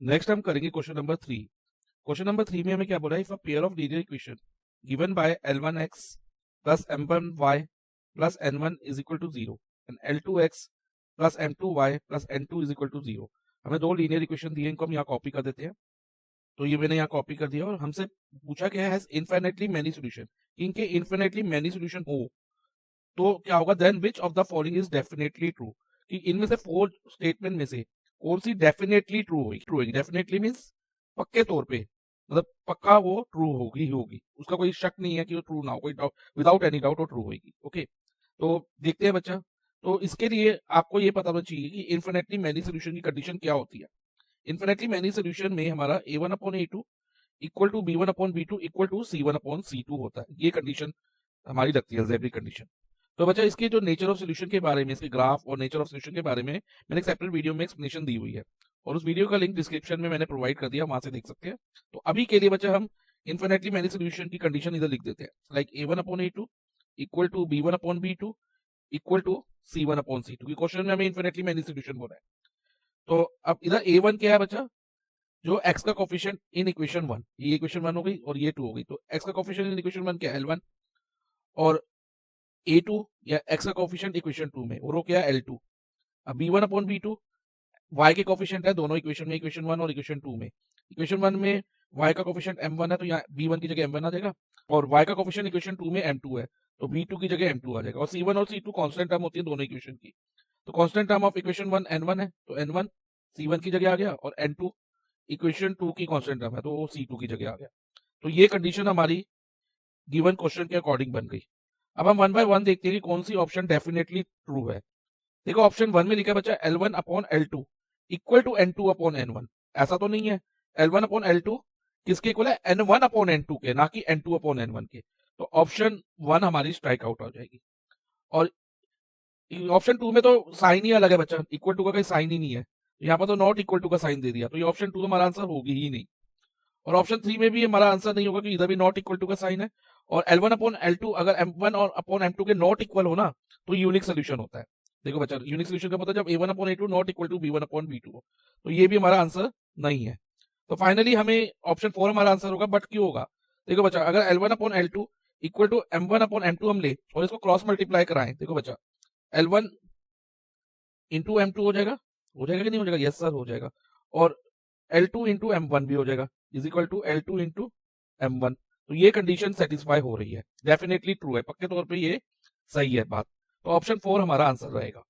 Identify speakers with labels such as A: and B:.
A: Next हम करेंगे question number 3। Question number 3 में हमें क्या बोला है, if a pair of linear equation given by L1x plus M1y plus N1 is equal to 0 and L2x plus M2y plus N2 is equal to 0। हमें दो linear equation दिए, इनको हम यहाँ कॉपी कर देते हैं। तो ये मैंने यहाँ कॉपी कर दिया और हमसे पूछा क्या है, इनफाइनाइटली मेनी सॉल्यूशन। इनके इनफाइनाइटली मेनी सॉल्यूशन हो तो क्या होगा, then which of the following is definitely true, कि इनमें से 4 स्टेटमेंट में से कौन सी डेफिनेटली ट्रू होगी। डेफिनेटली मींस पक्के तौर पे, मतलब पक्का वो ट्रू होगी ही होगी, उसका कोई शक नहीं है कि वो ट्रू ना हो, कोई डाउट, विदाउट एनी डाउट वो ट्रू होगी। ओके, तो देखते हैं बच्चा। तो इसके लिए आपको ये पता होना चाहिए कि इनफिनिटली मेनी सोल्यूशन की कंडीशन क्या होती है। इनफिनिटली मेनी सोल्यूशन में हमारा a1/a2 equal to b1/b2 equal to c1/c2 होता है। ये कंडीशन हमारी लगती है अलजेब्रिक कंडीशन। तो बच्चा इसके जो नेचर ऑफ सॉल्यूशन के बारे में, इसके ग्राफ और नेचर ऑफ सॉल्यूशन के बारे में मैंने एक सेपरेट वीडियो में एक्सप्लेनेशन दी हुई है और उस वीडियो का लिंक डिस्क्रिप्शन में मैंने प्रोवाइड कर दिया, वहां से देख सकते हैं। तो अभी के लिए बच्चा हम इनफिनिटली मेनी सॉल्यूशन की कंडीशन इधर लिख देते हैं, like a1/a2 equal to b1/b2 equal to c1/c2, क्योंकि क्वेश्चन में हमें इनफिनिटली मेनी सॉल्यूशन बोला है। तो अब इधर a1 क्या है बच्चा, जो x का कोफिशिएंट इन इक्वेशन 1, ये इक्वेशन 1 हो गई और ये 2 हो गई। तो x का कोफिशिएंट इन इक्वेशन 1 क्या है, L1, और a2 या x का कोफिशिएंट इक्वेशन 2 में वो क्या है, L2। अब b1/b2 y के कोफिशिएंट है दोनों इक्वेशन में, इक्वेशन 1 और इक्वेशन 2 में। इक्वेशन 1 में y का कोफिशिएंट m1 है तो यहाँ b1 की जगह m1 आ जाएगा, और y का कोफिशिएंट इक्वेशन 2 में m2 है तो b2 की जगह m2 आ जाएगा। और c1 और c2 कांस्टेंट टर्म होती है दोनों इक्वेशन की। तो constant term of equation 1 n1 है तो n1 c1 की जगह आ गया, और n2 इक्वेशन 2 की कांस्टेंट टर्म है तो वो c2 की जगह आ गया। तो ये कंडीशन हमारी गिवन क्वेश्चन के अकॉर्डिंग बन गई। अब हम 1 बाय 1 देखते हैं कि कौन सी ऑप्शन डेफिनेटली ट्रू है। देखो ऑप्शन 1 में लिखा है बच्चा L1/L2 इक्वल टू N2/N1। ऐसा तो नहीं है, L1/L2 किसके इक्वल है, N1/N2 के, ना कि N2/N1 के। तो ऑप्शन 1 हमारी स्ट्राइक आउट हो जाएगी। और ऑप्शन 2 में तो साइन ही अलग है बच्चा, इक्वल टू का कोई साइन ही नहीं है, यहाँ पर तो नॉट इक्वल टू का साइन दे दिया, तो ये ऑप्शन 2 हमारा आंसर होगी ही नहीं। और ऑप्शन 3 में भी हमारा आंसर नहीं होगा कि इधर भी नॉट इक्वल टू का साइन है। और L1/L2 अगर M1 और अपॉन M2 के नॉट इक्वल हो ना तो यूनिक सोल्यूशन होता है। देखो बच्चा, यूनिक सोल्यूशन का मतलब जब a1/a2 not equal to b1/b2 हो। तो ये भी हमारा आंसर नहीं है। तो फाइनली हमें ऑप्शन 4 हमारा आंसर होगा, बट क्यों होगा, देखो बच्चा, अगर L1/L2 इक्वल टू M1/M2 हम ले और इसको क्रॉस मल्टीप्लाई कराएं, देखो बच्चा L1 इंटू M2 हो जाएगा कि नहीं हो जाएगा, यस सर हो जाएगा। और L2 इंटू M1 भी हो जाएगा, is equal to L2 into M1। तो ये कंडीशन सेटिस्फाई हो रही है, डेफिनेटली ट्रू है, पक्के तौर पे ये सही है बात। तो ऑप्शन 4 हमारा आंसर रहेगा।